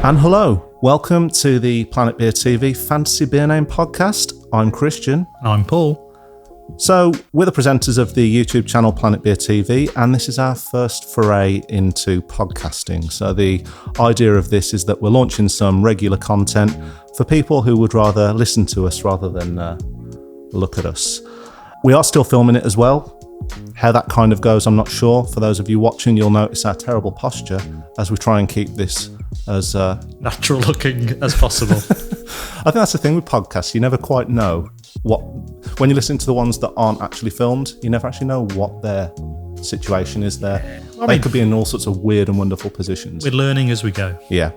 And hello, welcome to the Planet Beer TV Fantasy Beer Name Podcast. I'm Christian. I'm Paul. So, we're the presenters of the YouTube channel Planet Beer TV, and this is our first foray into podcasting. So the idea of this is that we're launching some regular content for people who would rather listen to us rather than look at us. We are still filming it as well. How that kind of goes, I'm not sure. For those of you watching, you'll notice our terrible posture as we try and keep this as natural looking as possible. I think that's the thing with podcasts. You never quite know when you listen to the ones that aren't actually filmed, you never actually know what their situation is there. They could be in all sorts of weird and wonderful positions. We're learning as we go. Yeah.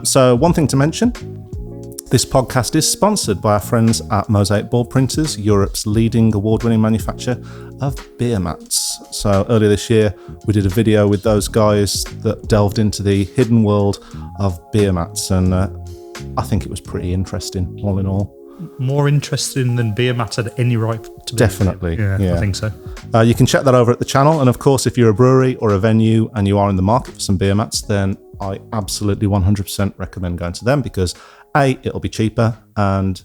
So one thing to mention, this podcast is sponsored by our friends at Mosaic Board Printers, Europe's leading award-winning manufacturer of beer mats. So earlier this year, we did a video with those guys that delved into the hidden world of beer mats, and I think it was pretty interesting, all in all. More interesting than beer mats had any right to be. Definitely. Yeah, I think so. You can check that over at the channel, and of course, if you're a brewery or a venue and you are in the market for some beer mats, then I absolutely 100% recommend going to them because A, it'll be cheaper, and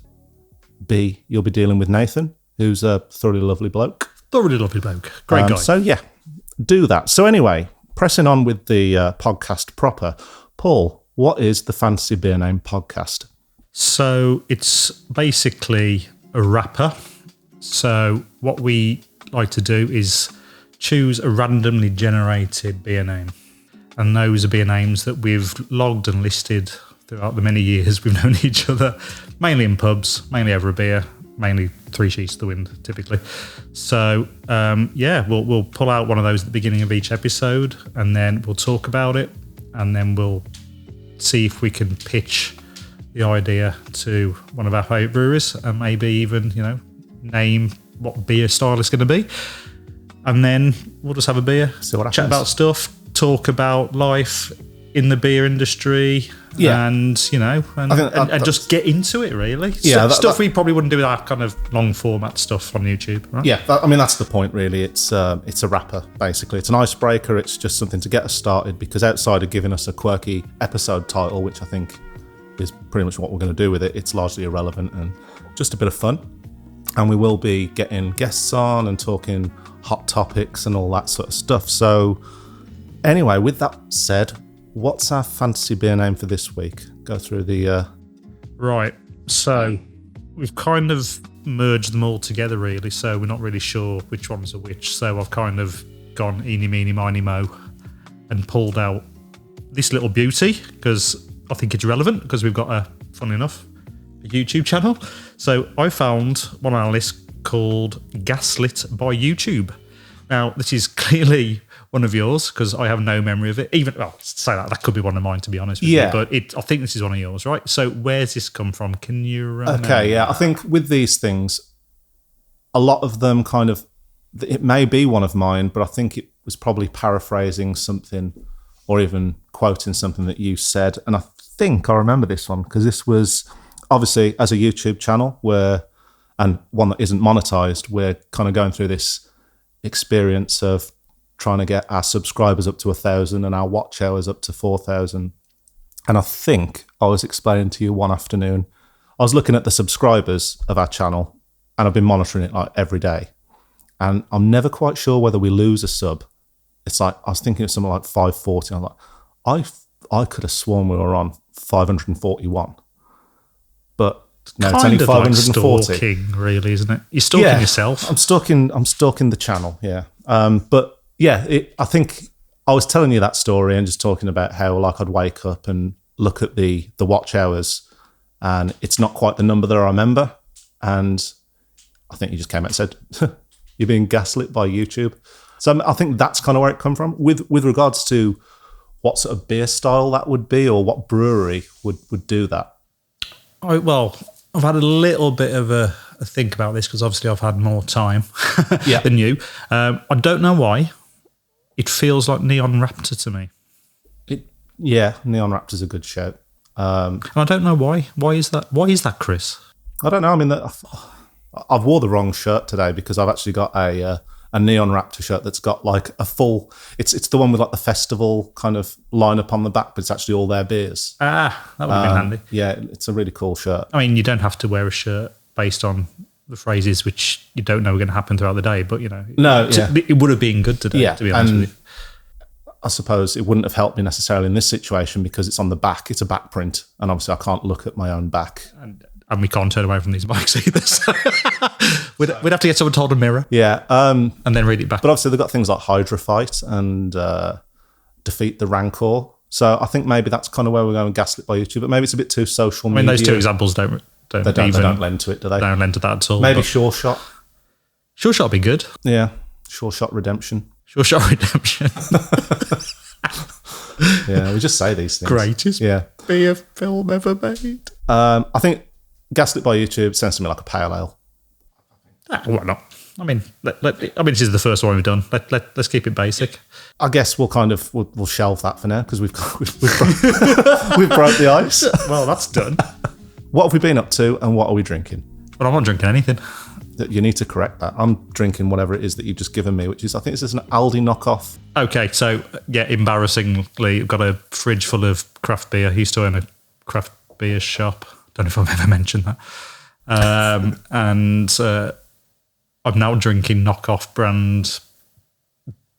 B, you'll be dealing with Nathan, who's a thoroughly lovely bloke. Great guy. So yeah, do that. So anyway, pressing on with the podcast proper. Paul, what is the Fantasy Beer Name Podcast? So it's basically a wrapper. So what we like to do is choose a randomly generated beer name. And those are beer names that we've logged and listed throughout the many years we've known each other, mainly in pubs, mainly over a beer, mainly 3 sheets to the wind, typically. So, we'll pull out one of those at the beginning of each episode, and then we'll talk about it, and then we'll see if we can pitch the idea to one of our favourite brewers, and maybe even, name what beer style it's going to be. And then we'll just have a beer, chat about stuff, talk about life in the beer industry, and just get into it, really. Yeah, stuff we probably wouldn't do with our kind of long format stuff on YouTube, right? Yeah, that's the point, really. It's a wrapper, basically. It's an icebreaker. It's just something to get us started, because outside of giving us a quirky episode title, which I think is pretty much what we're going to do with it, it's largely irrelevant and just a bit of fun. And we will be getting guests on and talking hot topics and all that sort of stuff. So anyway, with that said, what's our fantasy beer name for this week? Go through the... Right, so we've kind of merged them all together, really, so we're not really sure which ones are which. So I've kind of gone eeny, meeny, miny, mo and pulled out this little beauty, because I think it's relevant, because we've got funny enough, a YouTube channel. So I found one on our list called Gaslit by YouTube. Now, this is clearly one of yours, because I have no memory of it. Say that could be one of mine, to be honest with you. But I think this is one of yours, right? So where's this come from? Can you remember? Okay, yeah. I think with these things, a lot of them kind of, it may be one of mine, but I think it was probably paraphrasing something or even quoting something that you said. And I think I remember this one, because this was obviously, as a YouTube channel and one that isn't monetized, we're kind of going through this experience of trying to get our subscribers up to 1,000 and our watch hours up to 4,000. And I think I was explaining to you one afternoon, I was looking at the subscribers of our channel, and I've been monitoring it like every day. And I'm never quite sure whether we lose a sub. It's like, I was thinking of something like 540. I'm like, I could have sworn we were on 541. But no, it's only 540. Like stalking, really, isn't it? You're stalking yourself. I'm stalking the channel, yeah. But yeah, I think I was telling you that story and just talking about how I'd wake up and look at the watch hours, and it's not quite the number that I remember. And I think you just came out and said, you're being gaslit by YouTube. So I think that's kind of where it come from. With regards to what sort of beer style that would be, or what brewery would do that. I've had a little bit of a think about this, because obviously I've had more time than you. I don't know why. It feels like Neon Raptor to me. Neon Raptor's a good shout. And I don't know why. Why is that? Why is that, Chris? I don't know. I mean, I've wore the wrong shirt today, because I've actually got a a neon Raptor shirt that's got like a full. It's the one with like the festival kind of lineup on the back, but it's actually all their beers. That would have been handy. Yeah, it's a really cool shirt. I mean, you don't have to wear a shirt based on the phrases which you don't know are going to happen throughout the day, but it would have been good today. To be honest with you. I suppose it wouldn't have helped me necessarily in this situation because it's on the back. It's a back print, and obviously I can't look at my own back. And we can't turn away from these bikes either. So we'd have to get someone to hold a mirror. Yeah. And then read it back. But obviously they've got things like Hydrofight and Defeat the Rancor. So I think maybe that's kind of where we're going with Gaslit by YouTube. But maybe it's a bit too social media. I mean, those two examples don't lend to it, do they? Don't lend to that at all. Maybe Sure Shot. Sure Shot would be good. Yeah. Sure Shot Redemption. Sure Shot Redemption. Yeah, we just say these things. Greatest beer film ever made. I think Gaslit by YouTube sounds to me like a pale ale. Why not? I mean, this is the first one we've done. Let's keep it basic. I guess we'll shelve that for now because we've broke the ice. Well, that's done. What have we been up to and what are we drinking? Well, I'm not drinking anything. You need to correct that. I'm drinking whatever it is that you've just given me, which is, I think this is an Aldi knockoff. Okay, so embarrassingly, I've got a fridge full of craft beer. I used to own a craft beer shop. Don't know if I've ever mentioned that. And I'm now drinking knockoff brand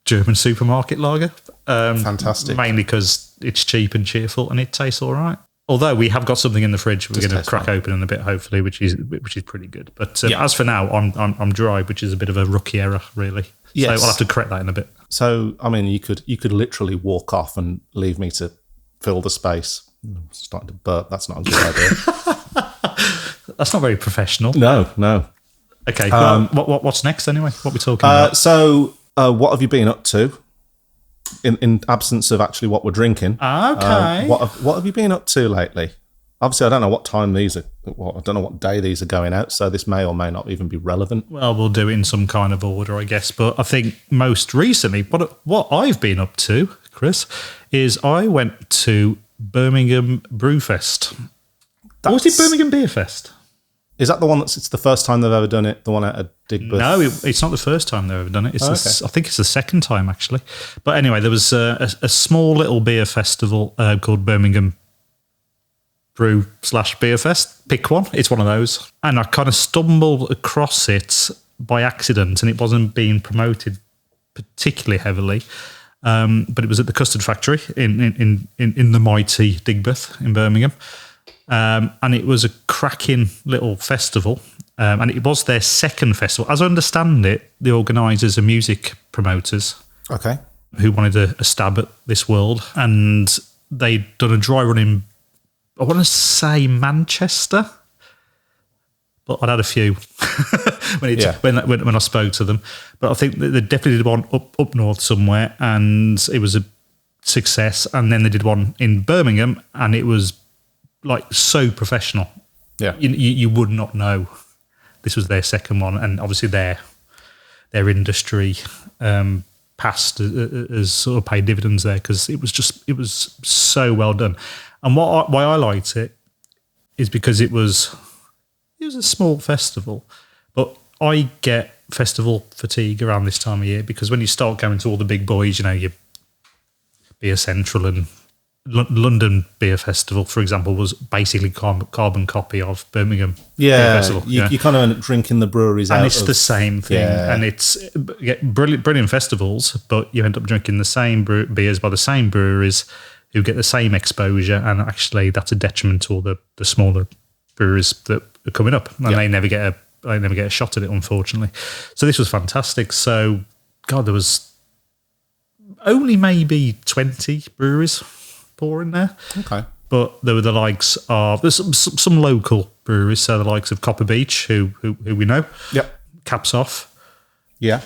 German supermarket lager. Fantastic. Mainly because it's cheap and cheerful and it tastes all right. Although we have got something in the fridge we're going to crack open in a bit, hopefully, which is pretty good. But as for now, I'm dry, which is a bit of a rookie error, really. Yes. So I'll have to correct that in a bit. So, I mean, you could literally walk off and leave me to fill the space. I'm starting to burp. That's not a good idea. That's not very professional. No. Okay. What's next anyway? What are we talking about? So, what have you been up to? In absence of actually what we're drinking. Okay. What have you been up to lately? Obviously, I don't know what time these are. I don't know what day these are going out, so this may or may not even be relevant. Well, we'll do it in some kind of order, I guess. But I think most recently, what I've been up to, Chris, is I went to Birmingham Brewfest. Or was it Birmingham Beer Fest? Is that the one it's the first time they've ever done it? The one at Digbeth? No, it's not the first time they've ever done it. It's I think it's the second time, actually. But anyway, there was a small little beer festival called Birmingham Brew/Beer Fest. Pick one. It's one of those. And I kind of stumbled across it by accident, and it wasn't being promoted particularly heavily. But it was at the Custard Factory in the mighty Digbeth in Birmingham. And it was a cracking little festival. And it was their second festival. As I understand it, the organisers are music promoters. Okay. Who wanted a stab at this world. And they'd done a dry run in, I want to say Manchester. But I'd had a few when I spoke to them. But I think they definitely did one up north somewhere. And it was a success. And then they did one in Birmingham. And it was like so professional. Yeah. You would not know this was their second one, and obviously their industry past has sort of paid dividends there because it was so well done. And why I liked it is because it was a small festival, but I get festival fatigue around this time of year because when you start going to all the big boys, your Beer Central and London Beer Festival, for example, was basically carbon copy of Birmingham Beer Festival. You kind of end up drinking the breweries out. And it's the same thing. Yeah. And it's brilliant festivals, but you end up drinking the same beers by the same breweries who get the same exposure, and actually that's a detriment to all the smaller breweries that are coming up. And they never get a shot at it, unfortunately. So this was fantastic. So, God, there was only maybe 20 breweries pouring there. Okay. But there were the likes of there's some local breweries, so the likes of Copper Beach, who we know. Yep. Caps Off. Yeah.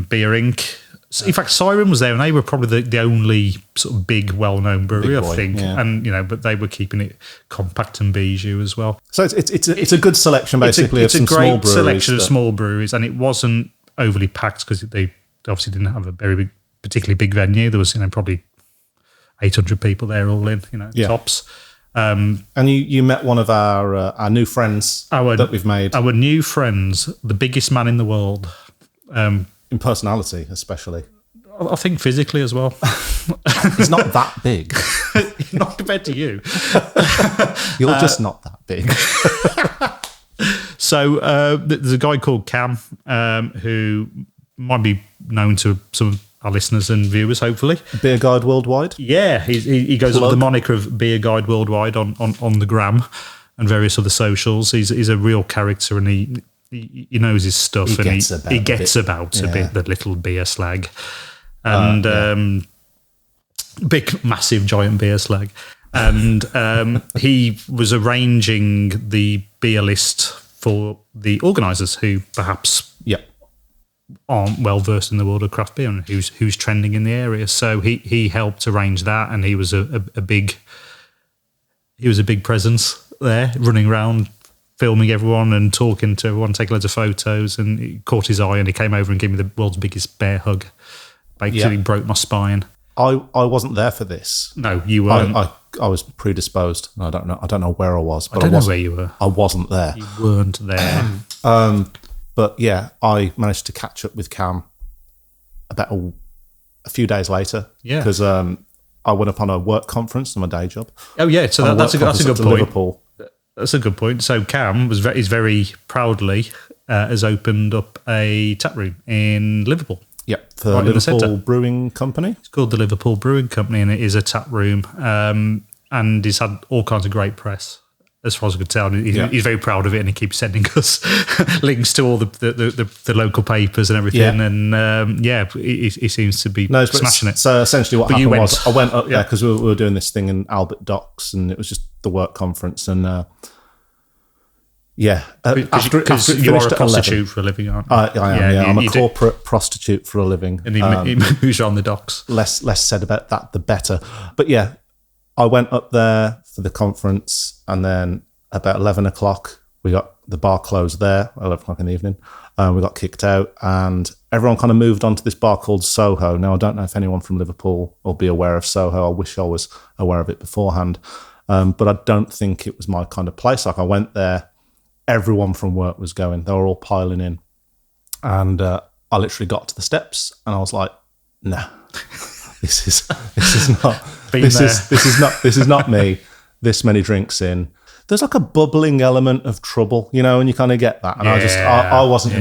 Beer Inc. In fact, Siren was there, and they were probably the only sort of big, well-known brewery, I think. Yeah. And but they were keeping it compact and bijou as well. So it's a good selection, basically, of some small breweries. It's a great selection of small breweries, and it wasn't overly packed because they obviously didn't have a very particularly big venue. There was probably 800 people there all in, tops. And you met one of our new friends that we've made. Our new friends, the biggest man in the world. In personality, especially. I think physically as well. He's not that big. Not compared to you. You're just not that big. So there's a guy called Cam who might be known to some of our listeners and viewers, hopefully. Beer Guide Worldwide? Yeah, he goes under the moniker of Beer Guide Worldwide on the gram and various other socials. He's a real character, and he knows his stuff. He gets about a bit, the little beer slag. And big, massive, giant beer slag. And he was arranging the beer list for the organisers who perhaps aren't well versed in the world of craft beer and who's trending in the area. So he helped arrange that, and he was a big presence there, running around, filming everyone and talking to everyone, taking loads of photos, and it caught his eye, and he came over and gave me the world's biggest bear hug. Basically broke my spine. I wasn't there for this. No, you weren't. I was predisposed. I don't know where I was. But I don't know where you were. I wasn't there. You weren't there. But yeah, I managed to catch up with Cam about a few days later. Yeah, because I went up on a work conference on my day job. Oh yeah, so that's a good point. Liverpool. That's a good point. So Cam is very proudly has opened up a tap room in Liverpool. Yeah, for the Liverpool Brewing Company. It's called the Liverpool Brewing Company, and it is a tap room. And he's had all kinds of great press, as far as I could tell. He's very proud of it, and he keeps sending us links to all the local papers and everything. Yeah. And he seems to be smashing it. So essentially, what happened was I went up there because we were doing this thing in Albert Docks, and it was just the work conference, and. After you are a prostitute for a living, aren't you? I am. Yeah, I'm a corporate prostitute for a living. And he moves on the docks. Less said about that, the better. But yeah, I went up there for the conference, and then about 11 o'clock, we got the bar closed there. 11 o'clock in the evening, we got kicked out, and everyone kind of moved on to this bar called Soho. Now I don't know if anyone from Liverpool will be aware of Soho. I wish I was aware of it beforehand, but I don't think it was my kind of place. Like I went there. Everyone from work was going. They were all piling in. And I literally got to the steps and I was like, no, this is not me. This many drinks in. There's like a bubbling element of trouble, and you kind of get that. And I wasn't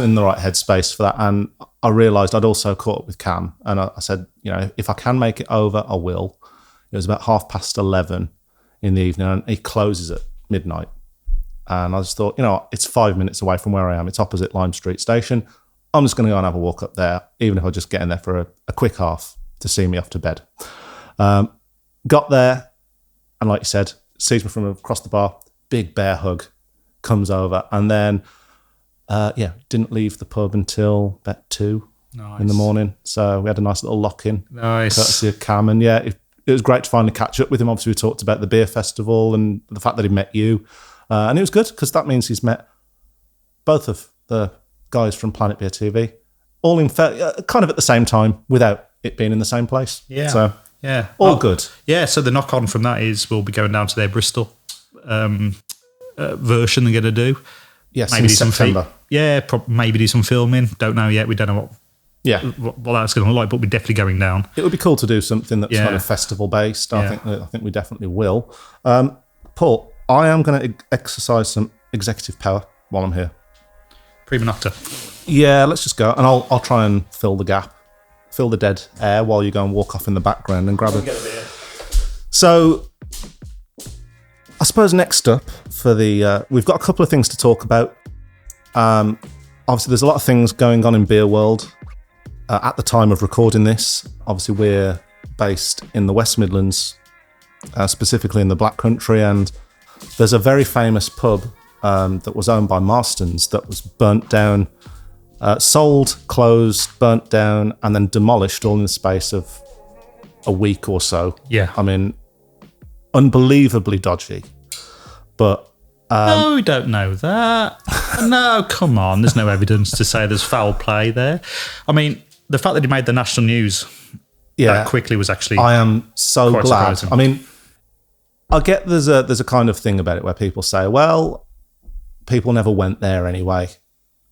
in the right headspace for that. And I realised I'd also caught up with Cam, and I said, if I can make it over, I will. It was about 11:30 in the evening, and he closes at midnight. And I just thought, it's 5 minutes away from where I am. It's opposite Lime Street Station. I'm just going to go and have a walk up there, even if I just get in there for a quick half to see me off to bed. Got there, and like you said, sees me from across the bar, big bear hug, comes over, and then, didn't leave the pub until about 2 in the morning. So we had a nice little lock-in. Nice. Courtesy of Cam. And yeah, it was great to finally catch up with him. Obviously, we talked about the beer festival and the fact that he met you. And it was good because that means he's met both of the guys from Planet Beer TV, all in kind of at the same time without it being in the same place. Yeah. So, all good. Yeah, so the knock on from that is we'll be going down to their Bristol version they're going to do. Yes, maybe in September. Maybe do some filming. Don't know yet. We don't know what that's going to look like, but we're definitely going down. It would be cool to do something that's kind of festival based. I think we definitely will. Paul, I am going to exercise some executive power while I'm here. Prima nocta. Yeah, let's just go. And I'll try and fill the gap, fill the dead air while you go and walk off in the background and grab it. So, I suppose next up for we've got a couple of things to talk about. Obviously, there's a lot of things going on in beer world at the time of recording this. Obviously, we're based in the West Midlands, specifically in the Black Country, and there's a very famous pub that was owned by Marston's that was burnt down, sold, closed, burnt down, and then demolished all in the space of a week or so. Yeah. I mean, unbelievably dodgy. But no, we don't know that. No, come on. There's no evidence to say there's foul play there. I mean, the fact that he made the national news that quickly was actually I am so glad. Surprising. I mean, I get there's a kind of thing about it where people say, well, people never went there anyway.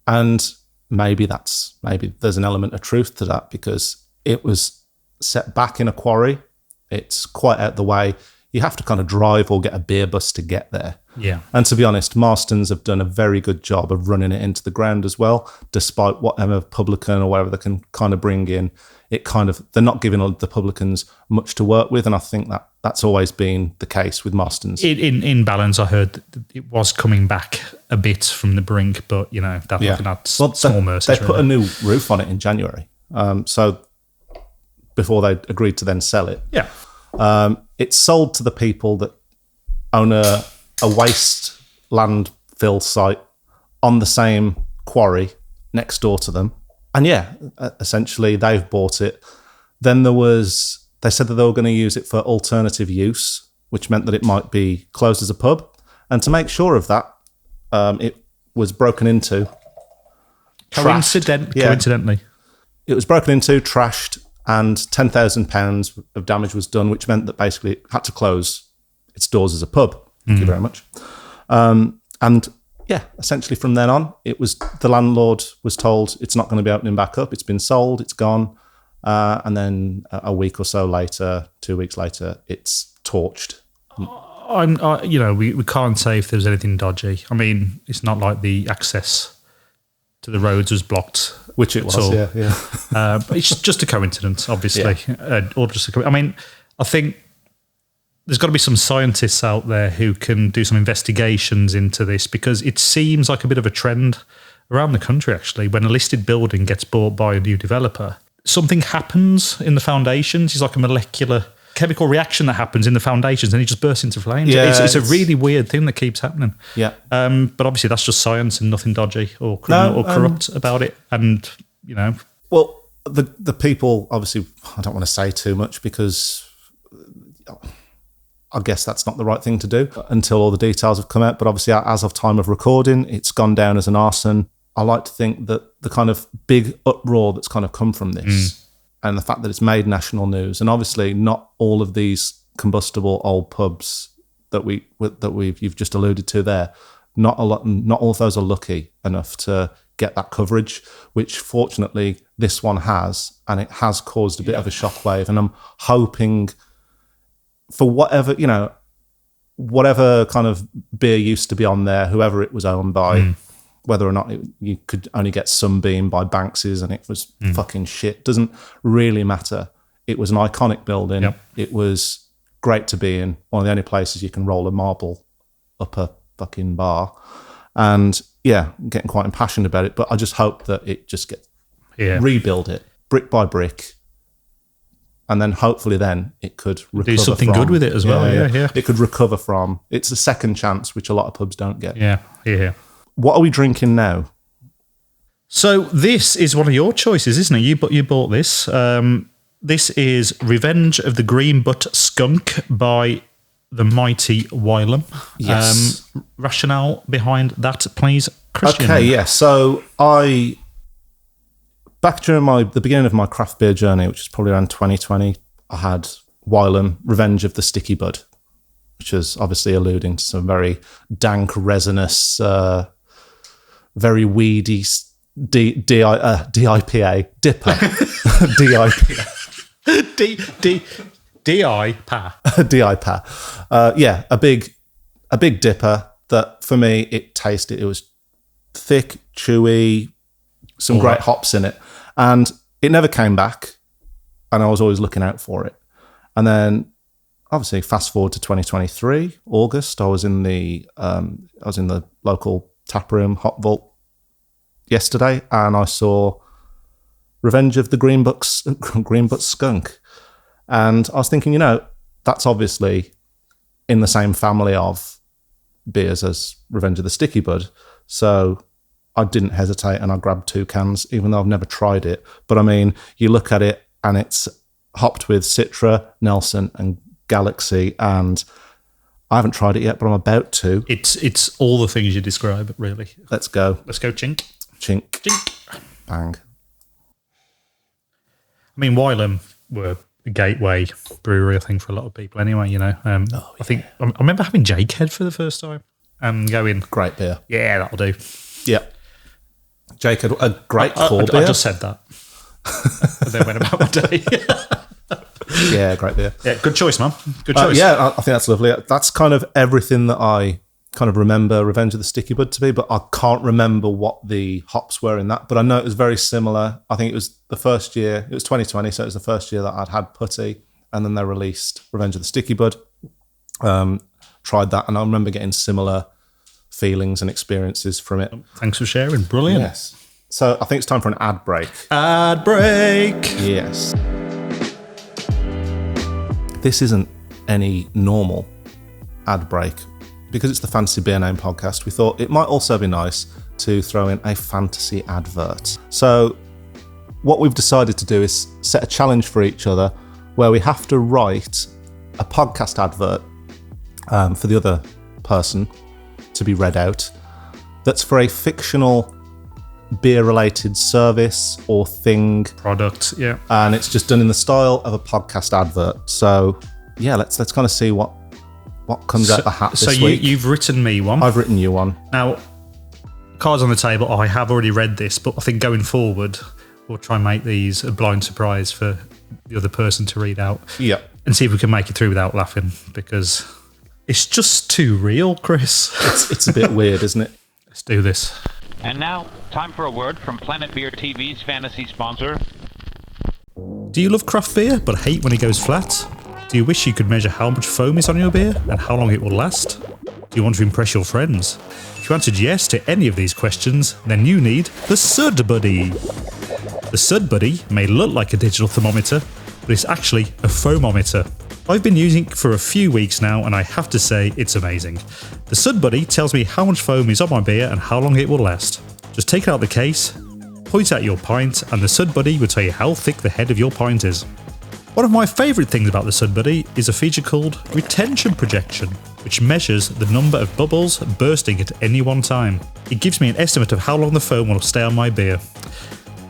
And maybe there's an element of truth to that, because it was set back in a quarry. It's quite out the way. You have to kind of drive or get a beer bus to get there. Yeah. And to be honest, Marston's have done a very good job of running it into the ground as well, despite whatever publican or whatever they can kind of bring in. They're not giving the publicans much to work with, and I think that's always been the case with Marston's. In balance, I heard that it was coming back a bit from the brink, but they're looking at small mercies. They put a new roof on it in January, so before they agreed to then sell it. Yeah, it's sold to the people that own a waste landfill site on the same quarry next door to them. And yeah, essentially they've bought it. Then they said that they were going to use it for alternative use, which meant that it might be closed as a pub. And to make sure of that, it was broken into. Coincidentally. It was broken into, trashed, and £10,000 of damage was done, which meant that basically it had to close its doors as a pub. Thank you very much. And yeah, essentially from then on, the landlord was told it's not going to be opening back up. It's been sold, it's gone. And then a week or so later, 2 weeks later, it's torched. We can't say if there was anything dodgy. I mean, it's not like the access to the roads was blocked. Which it was, yeah. But it's just a coincidence, obviously. Yeah. I think there's got to be some scientists out there who can do some investigations into this, because it seems like a bit of a trend around the country, actually. When a listed building gets bought by a new developer, something happens in the foundations. It's like a molecular chemical reaction that happens in the foundations, and it just bursts into flames. Yeah, it's a really weird thing that keeps happening. Yeah. But obviously that's just science and nothing dodgy or criminal or corrupt about it. And, Well, the people, obviously, I don't want to say too much, because I guess that's not the right thing to do until all the details have come out. But obviously, as of time of recording, it's gone down as an arson. I like to think that the kind of big uproar that's kind of come from this and the fact that it's made national news, and obviously not all of these combustible old pubs that you've just alluded to there, not all of those are lucky enough to get that coverage, which fortunately this one has, and it has caused a bit of a shockwave. And I'm hoping for whatever kind of beer used to be on there, whoever it was owned by, whether or not you could only get Sunbeam by Banks's and it was fucking shit, doesn't really matter. It was an iconic building. Yep. It was great to be in. One of the only places you can roll a marble up a fucking bar. And yeah, I'm getting quite impassioned about it, but I just hope that it just gets rebuild it brick by brick. And then hopefully then it could recover. Do something good with it as well. Yeah. It could recover from. It's a second chance, which a lot of pubs don't get. Yeah. What are we drinking now? So this is one of your choices, isn't it? You bought this. This is Revenge of the Green Butt Skunk by the mighty Wylam. Yes. Rationale behind that, please, Christian. Okay, yeah. So back during the beginning of my craft beer journey, which is probably around 2020, I had Wylam Revenge of the Sticky Bud, which is obviously alluding to some very dank, resinous, very weedy DIPA. DIPA. DIPA. Yeah, a big dipper that for me, it was thick, chewy, some great hops in it. And it never came back, and I was always looking out for it. And then obviously fast forward to 2023, August, I was in the local tap room, Hot Vault, yesterday, and I saw Revenge of the Green Butt Skunk. And I was thinking, that's obviously in the same family of beers as Revenge of the Sticky Bud. So I didn't hesitate and I grabbed 2 cans, even though I've never tried it. But I mean, you look at it and it's hopped with Citra, Nelson and Galaxy, and I haven't tried it yet, but I'm about to. It's all the things you describe, really. Let's go, Chink. Chink. Bang. I mean, Wylam were a gateway brewery, I think, for a lot of people anyway, I think I remember having Jakehead for the first time and going, great beer. Yeah, that'll do. Yeah. Jake, a great core I beer. just said that. And then went about my day. Yeah, great beer. Yeah, good choice, man. Good choice. Yeah, I think that's lovely. That's kind of everything that I kind of remember Revenge of the Sticky Bud to be, but I can't remember what the hops were in that. But I know it was very similar. I think it was the first year, it was 2020, so it was the first year that I'd had putty, and then they released Revenge of the Sticky Bud. Tried that, and I remember getting similar feelings and experiences from it. Thanks for sharing. Brilliant. Yes. So I think it's time for an ad break. Ad break. Yes. This isn't any normal ad break. Because it's the Fantasy Beer Name podcast, we thought it might also be nice to throw in a fantasy advert. So what we've decided to do is set a challenge for each other where we have to write a podcast advert for the other person to be read out that's for a fictional beer-related service or thing. Product, yeah. And it's just done in the style of a podcast advert. So yeah, let's kind of see what comes out the hat this week. So you've written me one. I've written you one. Now, cards on the table. I have already read this, but I think going forward, we'll try and make these a blind surprise for the other person to read out. Yeah. And see if we can make it through without laughing, because it's just too real, Chris. It's a bit weird, isn't it? Let's do this. And now, time for a word from Planet Beer TV's fantasy sponsor. Do you love craft beer but hate when it goes flat? Do you wish you could measure how much foam is on your beer and how long it will last? Do you want to impress your friends? If you answered yes to any of these questions, then you need the Sud Buddy. The Sud Buddy may look like a digital thermometer, but it's actually a foamometer. I've been using it for a few weeks now, and I have to say it's amazing. The Sud Buddy tells me how much foam is on my beer and how long it will last. Just take it out of the case, point at your pint, and the Sud Buddy will tell you how thick the head of your pint is. One of my favourite things about the Sud Buddy is a feature called retention projection, which measures the number of bubbles bursting at any one time. It gives me an estimate of how long the foam will stay on my beer.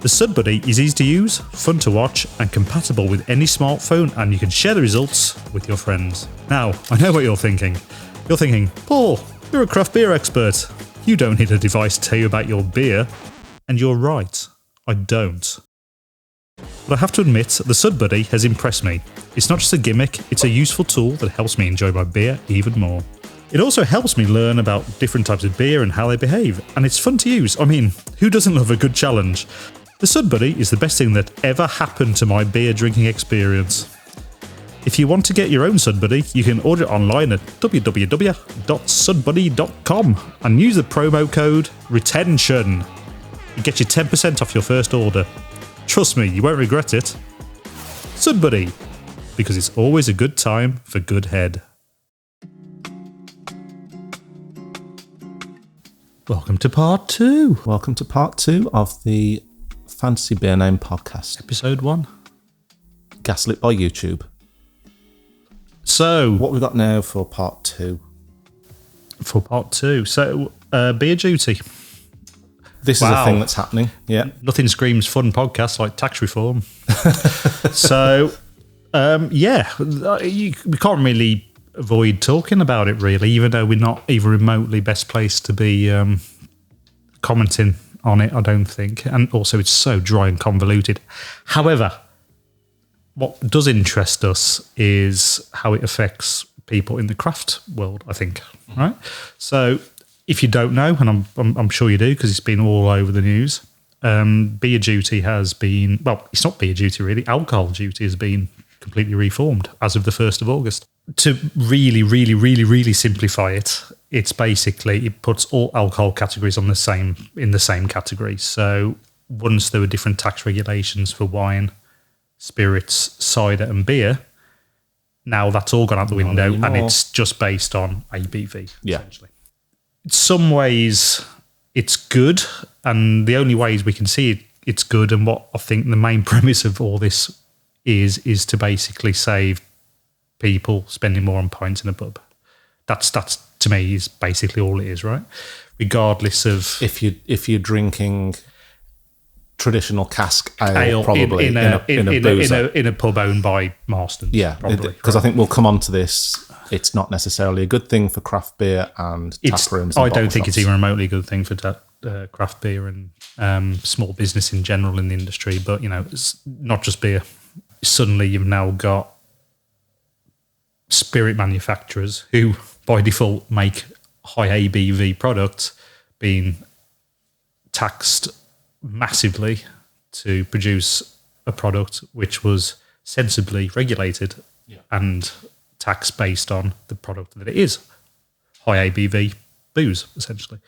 The Sud Buddy is easy to use, fun to watch, and compatible with any smartphone, and you can share the results with your friends. Now, I know what you're thinking. You're thinking, Paul, you're a craft beer expert. You don't need a device to tell you about your beer. And you're right, I don't. But I have to admit, the Sud Buddy has impressed me. It's not just a gimmick, it's a useful tool that helps me enjoy my beer even more. It also helps me learn about different types of beer and how they behave, and it's fun to use. I mean, who doesn't love a good challenge? The Sud Buddy is the best thing that ever happened to my beer drinking experience. If you want to get your own Sud Buddy, you can order it online at www.sudbuddy.com and use the promo code RETENTION. It gets you 10% off your first order. Trust me, you won't regret it. Sud Buddy, because it's always a good time for good head. Welcome to part 2. Welcome to part 2 of the Fantasy Beer Name podcast. Episode 1. Gaslit by YouTube. So, What we got now for part 2? For part 2. So, beer duty. This is a thing that's happening. Yeah. Nothing screams fun podcast like tax reform. So, we can't really avoid talking about it, really, even though we're not even remotely best placed to be commenting on it, I don't think. And also, it's so dry and convoluted. However, what does interest us is how it affects people in the craft world, I think, right? So, if you don't know, and I'm sure you do because it's been all over the news, beer duty has been, well, it's not beer duty really, alcohol duty has been completely reformed as of the 1st of August. To really simplify it, it's basically, it puts all alcohol categories in the same category. So once there were different tax regulations for wine, spirits, cider and beer, now that's all gone out the window and it's just based on ABV, essentially. In some ways, it's good, and the only ways we can see it's good, and what I think the main premise of all this is to basically save people spending more on pints in a pub. That's to me is basically all it is, right? Regardless of if you're drinking traditional cask ale probably in a pub owned by Marston's. Yeah, because I think we'll come on to this. It's not necessarily a good thing for craft beer and tap rooms. I don't think it's even remotely a good thing for craft beer and small business in general in the industry, but it's not just beer. Suddenly you've now got spirit manufacturers who by default make high ABV products being taxed massively to produce a product which was sensibly regulated and taxed based on the product that it is. High ABV booze, essentially.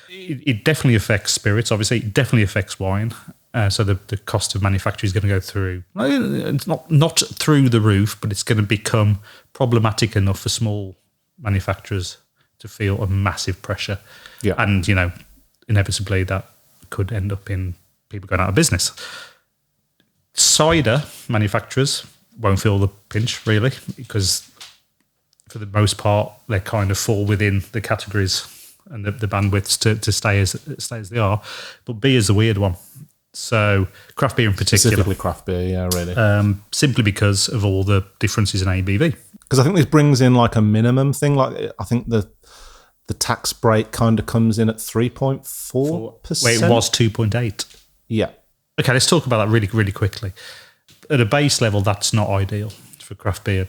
It definitely affects spirits, obviously. It definitely affects wine. So the cost of manufacture is going to go through. It's not through the roof, but it's going to become problematic enough for small manufacturers to feel a massive pressure. Yeah. And, inevitably that could end up in people going out of business. Cider manufacturers won't feel the pinch, really, because for the most part, they kind of fall within the categories and the bandwidths to stay as they are. But beer is a weird one. So craft beer in particular. Specifically craft beer, yeah, really. Simply because of all the differences in ABV. Because I think this brings in like a minimum thing. Like I think the tax break kind of comes in at 3.4%. Wait, it was 2.8. Yeah. Okay, let's talk about that really, really quickly. At a base level, that's not ideal for craft beer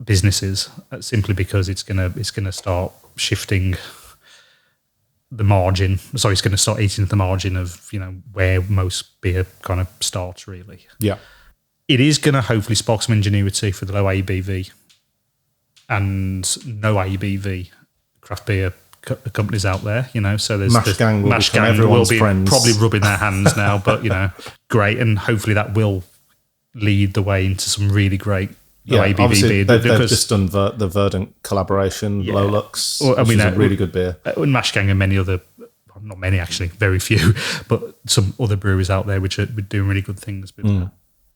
businesses, simply because it's gonna start shifting the margin. Sorry, it's going to start eating the margin of where most beer kind of starts, really. Yeah. It is going to hopefully spark some ingenuity for the low ABV and no ABV craft beer companies out there, So there's Mash Gang will Mash become Gang everyone's will be friends. probably rubbing their hands now, but great, and hopefully that will lead the way into some really great low ABV obviously beer. they've just done the Verdant collaboration, Low Lux, which is a really good beer. Mash Gang and many other, not many actually, very few, but some other breweries out there which are doing really good things with that.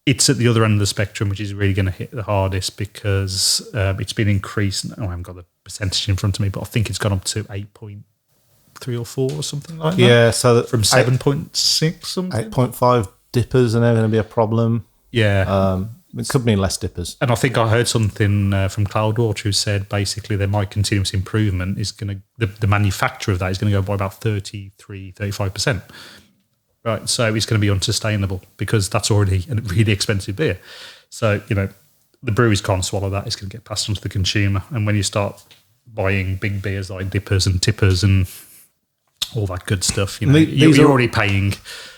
It's at the other end of the spectrum, which is really going to hit the hardest because it's been increased. I haven't got the percentage in front of me, but I think it's gone up to 8.3 or 4 or something like that. Yeah, so from 7.6 something. 8.5 dippers are now going to be a problem. Yeah. It could mean less dippers. And I think I heard something from Cloudwatch who said basically that my continuous improvement is going to, the manufacture of that is going to go by about 35%. Right, so it's going to be unsustainable because that's already a really expensive beer. So, the breweries can't swallow that. It's going to get passed on to the consumer. And when you start buying big beers like dippers and tippers and all that good stuff, you're already paying.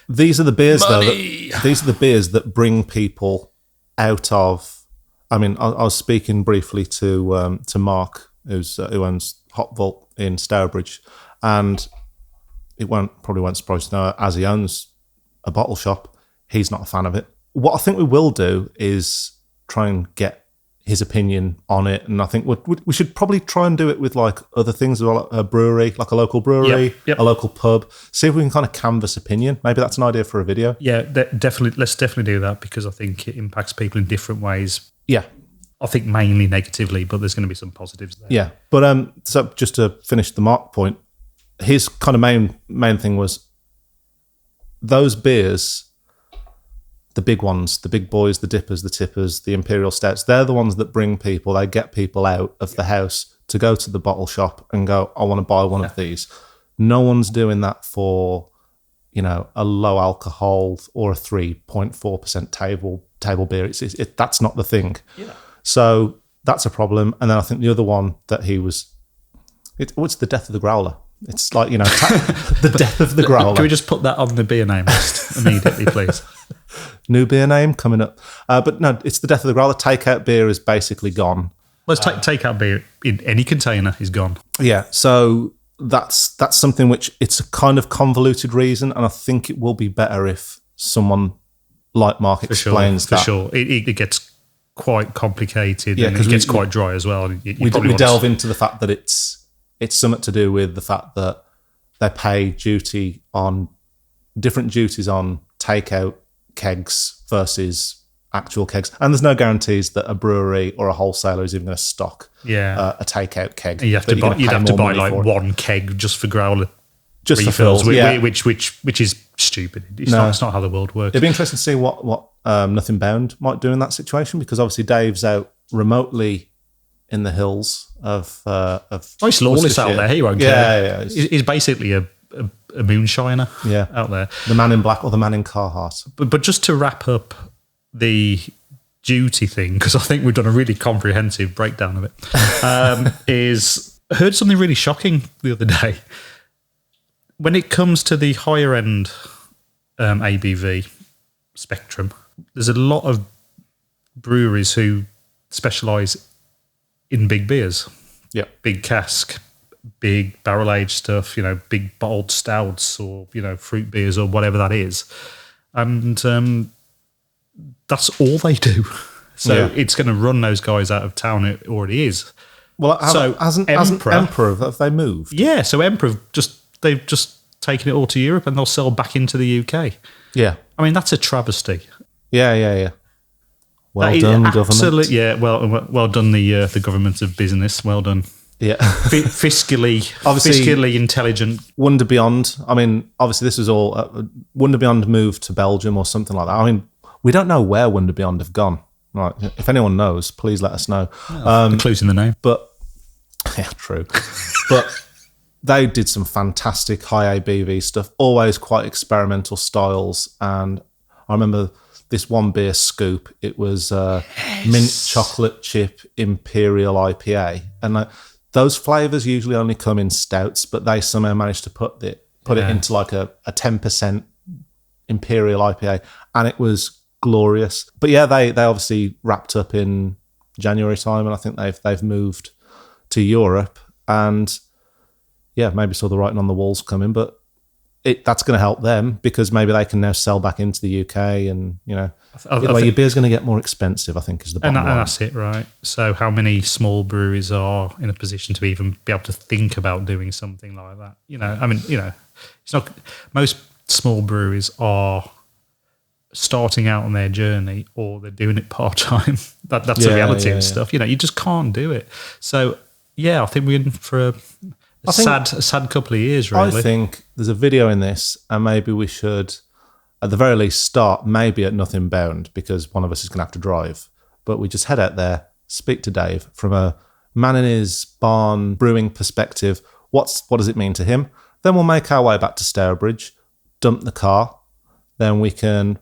These are the beers, money. These are the beers that bring people out of. I mean, I was speaking briefly to Mark, who owns Hop Vault in Stourbridge, and it probably won't surprise you to know, as he owns a bottle shop, he's not a fan of it. What I think we will do is try and get his opinion on it, and I think we should probably try and do it with like other things as well, a brewery, like a local brewery, Yep. a local pub. See if we can kind of canvass opinion. Maybe that's an idea for a video. Yeah, definitely. Let's definitely do that because I think it impacts people in different ways. Yeah. I think mainly negatively, but there's going to be some positives there. Yeah, but so just to finish the Mark point, his kind of main thing was those beers, the big ones, the big boys, the dippers, the tippers, the imperial stouts, they're the ones that bring people, they get people out of the house to go to the bottle shop and go, I want to buy one of these. No one's doing that for, a low alcohol or a 3.4% table beer. That's not the thing. Yeah. So that's a problem. And then I think the other one that he was, it's the death of the growler. It's like, the death of the growler. Can we just put that on the beer name list immediately, please? New beer name coming up. But no, it's the death of the growler. Takeout beer is basically gone. Let's take out beer in any container is gone. Yeah, so that's something which it's a kind of convoluted reason, and I think it will be better if someone like Mark explains that. For sure. It gets quite complicated and it gets quite dry as well. We delve into the fact that it's something to do with the fact that they pay different duties on takeout kegs versus actual kegs. And there's no guarantees that a brewery or a wholesaler is even going to stock a takeout keg. You have to buy like one keg just for growler just refills, for fills, which is stupid. It's not how the world works. It'd be interesting to see what Nothing Bound might do in that situation, because obviously Dave's out remotely in the hills of it's lawless out there. He won't care. Yeah. He's basically a a moonshiner Yeah. out there. The man in black or the man in Carhartt. But just to wrap up the duty thing, because I think we've done a really comprehensive breakdown of it, is I heard something really shocking the other day. When it comes to the higher end ABV spectrum, there's a lot of breweries who specialise in big beers. Yeah. Big cask, big barrel aged stuff, big bottled stouts or, fruit beers or whatever that is. And that's all they do. So it's going to run those guys out of town. It already is. Well, hasn't Emperor, have they moved? Yeah, so Emperor, they've just taken it all to Europe and they'll sell back into the UK. Yeah. I mean, that's a travesty. Yeah. Well done, government. Yeah, well done, the government of business. Well done. Yeah. Fiscally intelligent. Wonder Beyond. I mean, obviously this was all... Wonder Beyond moved to Belgium or something like that. I mean, we don't know where Wonder Beyond have gone. Right. If anyone knows, please let us know. The clue's in the name. But, yeah, true. But they did some fantastic high ABV stuff, always quite experimental styles. And I remember this one beer scoop, it was mint chocolate chip imperial IPA. And those flavours usually only come in stouts, but they somehow managed to put it into like a 10% imperial IPA. And it was glorious. But yeah, they obviously wrapped up in January time, and I think they've moved to Europe. And yeah, maybe saw the writing on the walls coming, but that's going to help them because maybe they can now sell back into the UK, and your beer's going to get more expensive, I think, is the bottom line. And that's it, right? So how many small breweries are in a position to even be able to think about doing something like that? It's not. Most small breweries are starting out on their journey, or they're doing it part time. That's the reality of stuff. You just can't do it. So yeah, I think we're in for a sad couple of years, really. I think there's a video in this, and maybe we should, at the very least, start maybe at Nothing Bound, because one of us is going to have to drive. But we just head out there, speak to Dave from a man in his barn brewing perspective. What does it mean to him? Then we'll make our way back to Stourbridge, dump the car. Then we can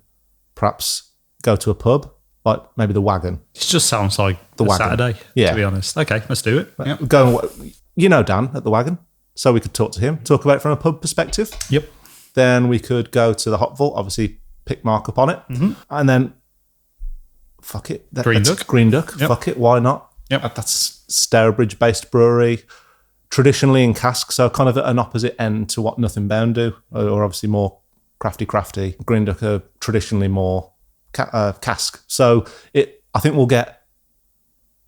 perhaps go to a pub, like maybe the Wagon. It just sounds like the Wagon. Saturday, to be honest. Okay, let's do it. Yep. Dan at the Wagon, so we could talk to him, talk about it from a pub perspective. Yep. Then we could go to the Hop Vault, obviously pick Mark up on it, and then fuck it, Green Duck. Yep. Fuck it, why not? Yep. That's Stourbridge-based brewery, traditionally in cask, so kind of at an opposite end to what Nothing Bound do, or obviously more crafty. Green Duck are traditionally more cask. So I think we'll get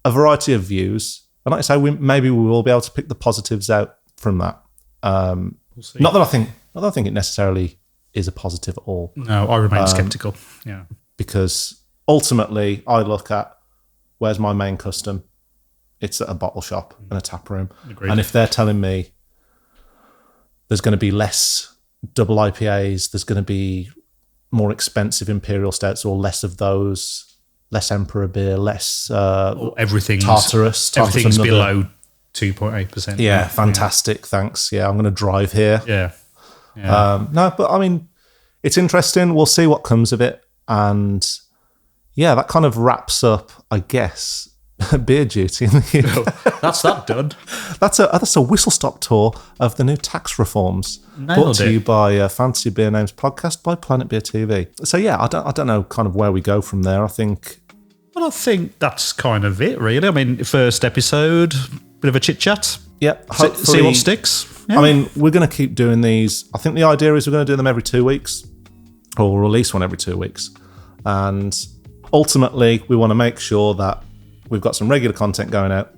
a variety of views. And like I say, maybe we will be able to pick the positives out from that. We'll see. Not that I think it necessarily is a positive at all. No, I remain sceptical. Yeah, because ultimately, I look at where's my main custom. It's at a bottle shop and a tap room. Agreed. And if they're telling me there's going to be less double IPAs, there's going to be more expensive imperial stouts, or less of those. Less Emperor beer, less everything's Tartarus. Everything's below 2.8%. Yeah, fantastic. Thanks. Yeah, I'm going to drive here. Yeah. No, but I mean, it's interesting. We'll see what comes of it. And yeah, that kind of wraps up, I guess, beer duty in the UK. That's that done. That's a whistle-stop tour of the new tax reforms. Brought to you by Fantasy Beer Names podcast by Planet Beer TV. So yeah, I don't know kind of where we go from there. I think that's kind of it, really. I mean, first episode, bit of a chit chat. Yeah, see what sticks. Yeah. I mean, we're going to keep doing these. I think the idea is we're going to do them every 2 weeks, or we'll release one every 2 weeks. And ultimately, we want to make sure that we've got some regular content going out.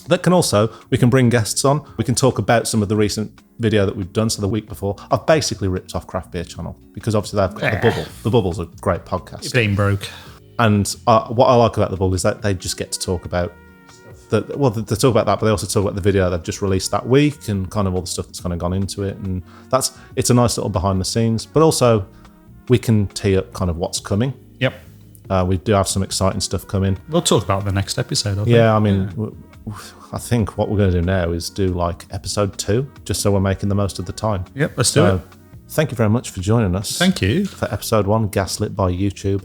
We can bring guests on. We can talk about some of the recent video that we've done. So the week before, I've basically ripped off Craft Beer Channel because obviously they've got The Bubble. The Bubble's a great podcast. It ain't broke. And what I like about The Bubble is that they just get to talk about they talk about that, but they also talk about the video they've just released that week and kind of all the stuff that's kind of gone into it. And it's a nice little behind the scenes, but also we can tee up kind of what's coming. Yep. We do have some exciting stuff coming. We'll talk about the next episode. I think. Yeah, I mean, I think what we're going to do now is do like episode 2, just so we're making the most of the time. Yep, let's do it. Thank you very much for joining us. Thank you. For episode 1, Gaslit by YouTube.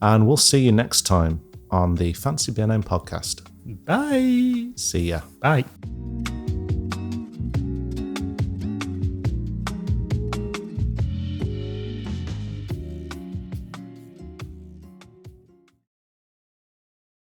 And we'll see you next time on the Fancy Beer Name podcast. Bye. See ya. Bye.